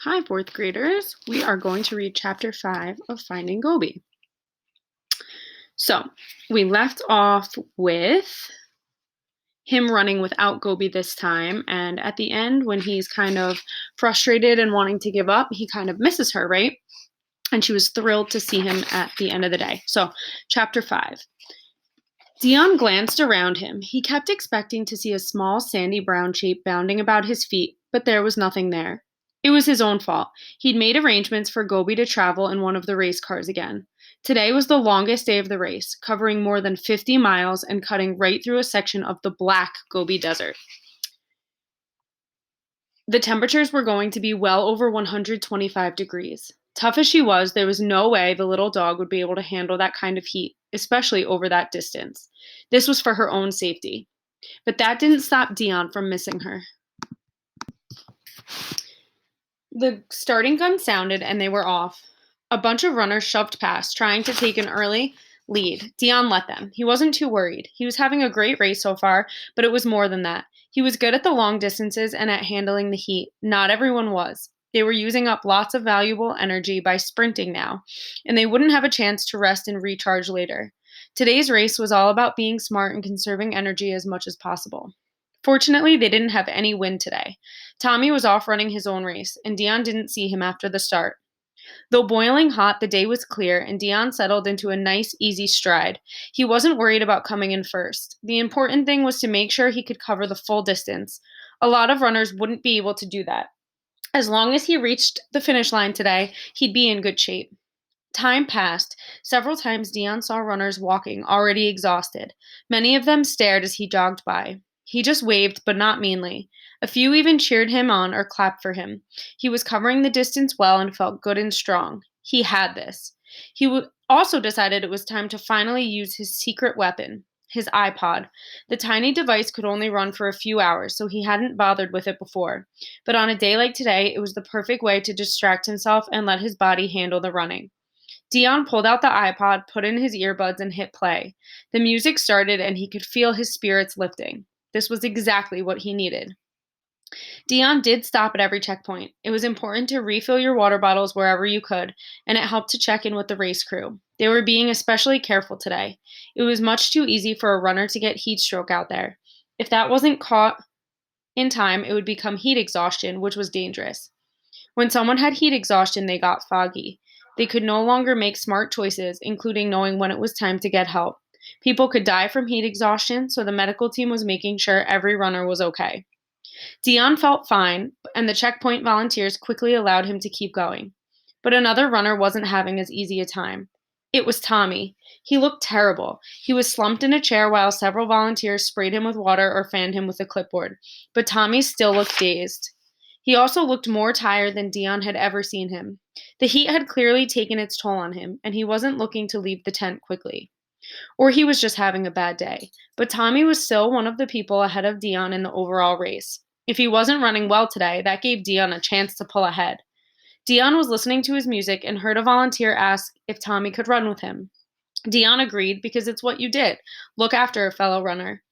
Hi, fourth graders. We are going to read chapter 5 of Finding Gobi. So, we left off with him running without Gobi this time, and at the end, when he's kind of frustrated and wanting to give up, he kind of misses her, right? And she was thrilled to see him at the end of the day. So, chapter 5. Dion glanced around him. He kept expecting to see a small sandy brown shape bounding about his feet, but there was nothing there. It was his own fault. He'd made arrangements for Gobi to travel in one of the race cars again. Today was the longest day of the race, covering more than 50 miles and cutting right through a section of the black Gobi Desert. The temperatures were going to be well over 125 degrees. Tough as she was, there was no way the little dog would be able to handle that kind of heat, especially over that distance. This was for her own safety. But that didn't stop Dion from missing her. The starting gun sounded and they were off. A bunch of runners shoved past, trying to take an early lead. Dion let them. He wasn't too worried. He was having a great race so far, but it was more than that. He was good at the long distances and at handling the heat. Not everyone was. They were using up lots of valuable energy by sprinting now, and they wouldn't have a chance to rest and recharge later. Today's race was all about being smart and conserving energy as much as possible. Fortunately, they didn't have any wind today. Tommy was off running his own race, and Dion didn't see him after the start. Though boiling hot, the day was clear, and Dion settled into a nice, easy stride. He wasn't worried about coming in first. The important thing was to make sure he could cover the full distance. A lot of runners wouldn't be able to do that. As long as he reached the finish line today, he'd be in good shape. Time passed. Several times Dion saw runners walking, already exhausted. Many of them stared as he jogged by. He just waved, but not meanly. A few even cheered him on or clapped for him. He was covering the distance well and felt good and strong. He had this. Also decided it was time to finally use his secret weapon, his iPod. The tiny device could only run for a few hours, so he hadn't bothered with it before. But on a day like today, it was the perfect way to distract himself and let his body handle the running. Dion pulled out the iPod, put in his earbuds, and hit play. The music started, and he could feel his spirits lifting. This was exactly what he needed. Dion did stop at every checkpoint. It was important to refill your water bottles wherever you could, and it helped to check in with the race crew. They were being especially careful today. It was much too easy for a runner to get heat stroke out there. If that wasn't caught in time, it would become heat exhaustion, which was dangerous. When someone had heat exhaustion, they got foggy. They could no longer make smart choices, including knowing when it was time to get help. People could die from heat exhaustion, so the medical team was making sure every runner was okay. Dion felt fine, and the checkpoint volunteers quickly allowed him to keep going. But another runner wasn't having as easy a time. It was Tommy. He looked terrible. He was slumped in a chair while several volunteers sprayed him with water or fanned him with a clipboard. But Tommy still looked dazed. He also looked more tired than Dion had ever seen him. The heat had clearly taken its toll on him, and he wasn't looking to leave the tent quickly. Or he was just having a bad day. But Tommy was still one of the people ahead of Dion in the overall race. If he wasn't running well today, that gave Dion a chance to pull ahead. Dion was listening to his music and heard a volunteer ask if Tommy could run with him. Dion agreed because it's what you did. Look after a fellow runner.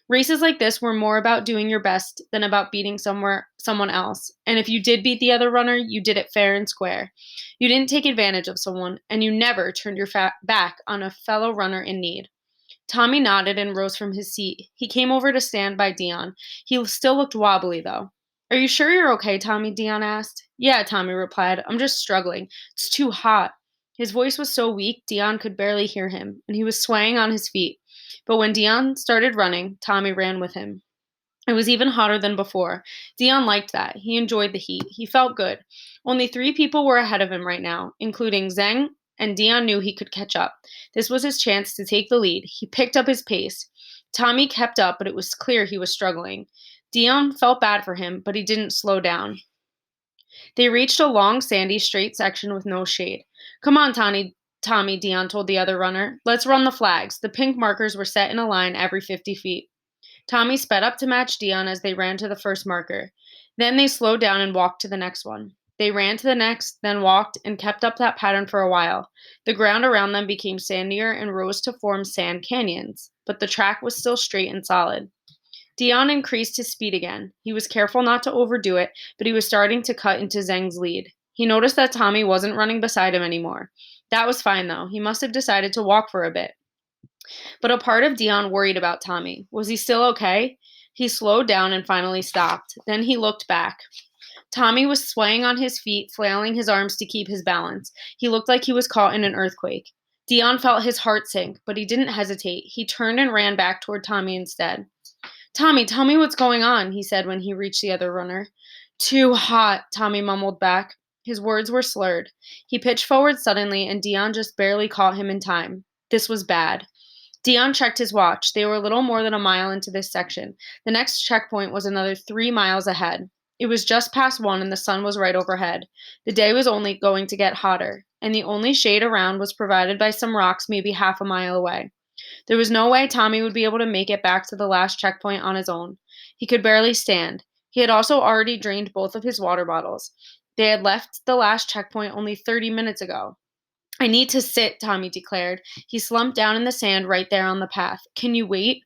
Races like this were more about doing your best than about beating someone else. And if you did beat the other runner, you did it fair and square. You didn't take advantage of someone, and you never turned your back on a fellow runner in need. Tommy nodded and rose from his seat. He came over to stand by Dion. He still looked wobbly, though. Are you sure you're okay, Tommy? Dion asked. Yeah, Tommy replied. I'm just struggling. It's too hot. His voice was so weak, Dion could barely hear him, and he was swaying on his feet. But when Dion started running, Tommy ran with him. It was even hotter than before. Dion liked that. He enjoyed the heat. He felt good. Only 3 people were ahead of him right now, including Zheng, and Dion knew he could catch up. This was his chance to take the lead. He picked up his pace. Tommy kept up, but it was clear he was struggling. Dion felt bad for him, but he didn't slow down. They reached a long, sandy, straight section with no shade. Come on, Tommy, Dion told the other runner. Let's run the flags. The pink markers were set in a line every 50 feet. Tommy sped up to match Dion as they ran to the first marker. Then they slowed down and walked to the next one. They ran to the next, then walked, and kept up that pattern for a while. The ground around them became sandier and rose to form sand canyons, but the track was still straight and solid. Dion increased his speed again. He was careful not to overdo it, but he was starting to cut into Zhang's lead. He noticed that Tommy wasn't running beside him anymore. That was fine, though. He must have decided to walk for a bit. But a part of Dion worried about Tommy. Was he still okay? He slowed down and finally stopped. Then he looked back. Tommy was swaying on his feet, flailing his arms to keep his balance. He looked like he was caught in an earthquake. Dion felt his heart sink, but he didn't hesitate. He turned and ran back toward Tommy instead. Tommy, tell me what's going on, he said when he reached the other runner. Too hot, Tommy mumbled back. His words were slurred. He pitched forward suddenly, and Dion just barely caught him in time. This was bad. Dion checked his watch. They were a little more than a mile into this section. The next checkpoint was another 3 miles ahead. It was just past 1 and the sun was right overhead. The day was only going to get hotter, and the only shade around was provided by some rocks maybe half a mile away. There was no way Tommy would be able to make it back to the last checkpoint on his own. He could barely stand. He had also already drained both of his water bottles. They had left the last checkpoint only 30 minutes ago. I need to sit, Tommy declared. He slumped down in the sand right there on the path. Can you wait?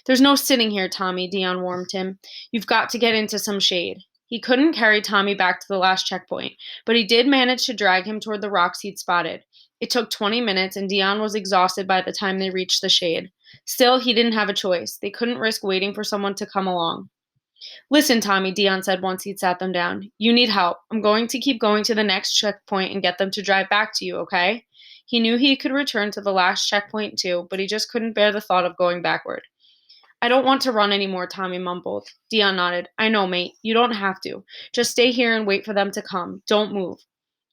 There's no sitting here, Tommy, Dion warned him. You've got to get into some shade. He couldn't carry Tommy back to the last checkpoint, but he did manage to drag him toward the rocks he'd spotted. It took 20 minutes, and Dion was exhausted by the time they reached the shade. Still, he didn't have a choice. They couldn't risk waiting for someone to come along. Listen, Tommy, Dion said once he'd sat them down. You need help. I'm going to keep going to the next checkpoint and get them to drive back to you, okay? He knew he could return to the last checkpoint too, but he just couldn't bear the thought of going backward. I don't want to run anymore, Tommy mumbled. Dion nodded. I know, mate. You don't have to. Just stay here and wait for them to come. Don't move.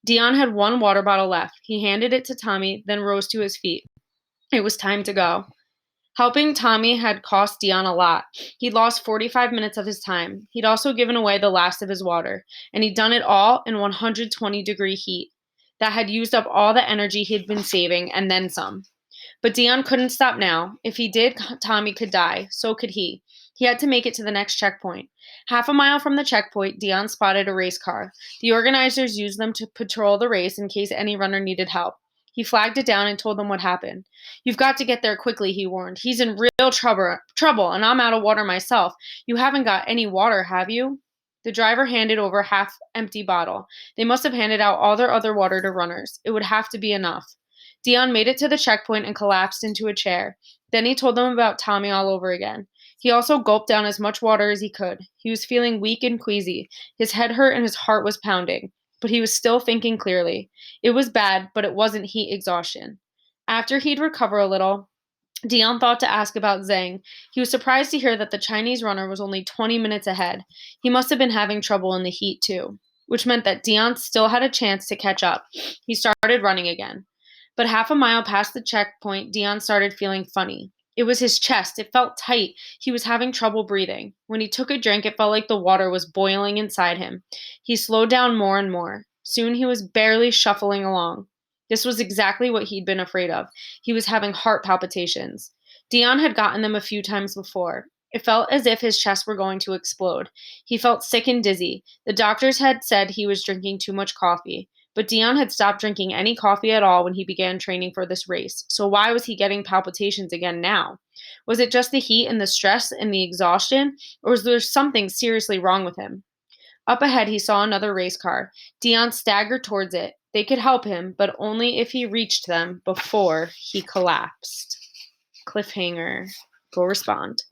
Dion had 1 water bottle left. He handed it to Tommy, then rose to his feet. It was time to go. Helping Tommy had cost Dion a lot. He'd lost 45 minutes of his time. He'd also given away the last of his water, and he'd done it all in 120-degree heat. That had used up all the energy he'd been saving, and then some. But Dion couldn't stop now. If he did, Tommy could die. So could he. He had to make it to the next checkpoint. Half a mile from the checkpoint, Dion spotted a race car. The organizers used them to patrol the race in case any runner needed help. He flagged it down and told them what happened. You've got to get there quickly, he warned. He's in real trouble, and I'm out of water myself. You haven't got any water, have you? The driver handed over a half-empty bottle. They must have handed out all their other water to runners. It would have to be enough. Dion made it to the checkpoint and collapsed into a chair. Then he told them about Tommy all over again. He also gulped down as much water as he could. He was feeling weak and queasy. His head hurt and his heart was pounding. But he was still thinking clearly. It was bad, but it wasn't heat exhaustion. After he'd recover a little, Dion thought to ask about Zhang. He was surprised to hear that the Chinese runner was only 20 minutes ahead. He must have been having trouble in the heat, too, which meant that Dion still had a chance to catch up. He started running again. But half a mile past the checkpoint, Dion started feeling funny. It was his chest. It felt tight. He was having trouble breathing. When he took a drink, it felt like the water was boiling inside him. He slowed down more and more. Soon he was barely shuffling along. This was exactly what he'd been afraid of. He was having heart palpitations. Dion had gotten them a few times before. It felt as if his chest were going to explode. He felt sick and dizzy. The doctors had said he was drinking too much coffee. But Dion had stopped drinking any coffee at all when he began training for this race. So why was he getting palpitations again now? Was it just the heat and the stress and the exhaustion? Or was there something seriously wrong with him? Up ahead, he saw another race car. Dion staggered towards it. They could help him, but only if he reached them before he collapsed. Cliffhanger. Go respond.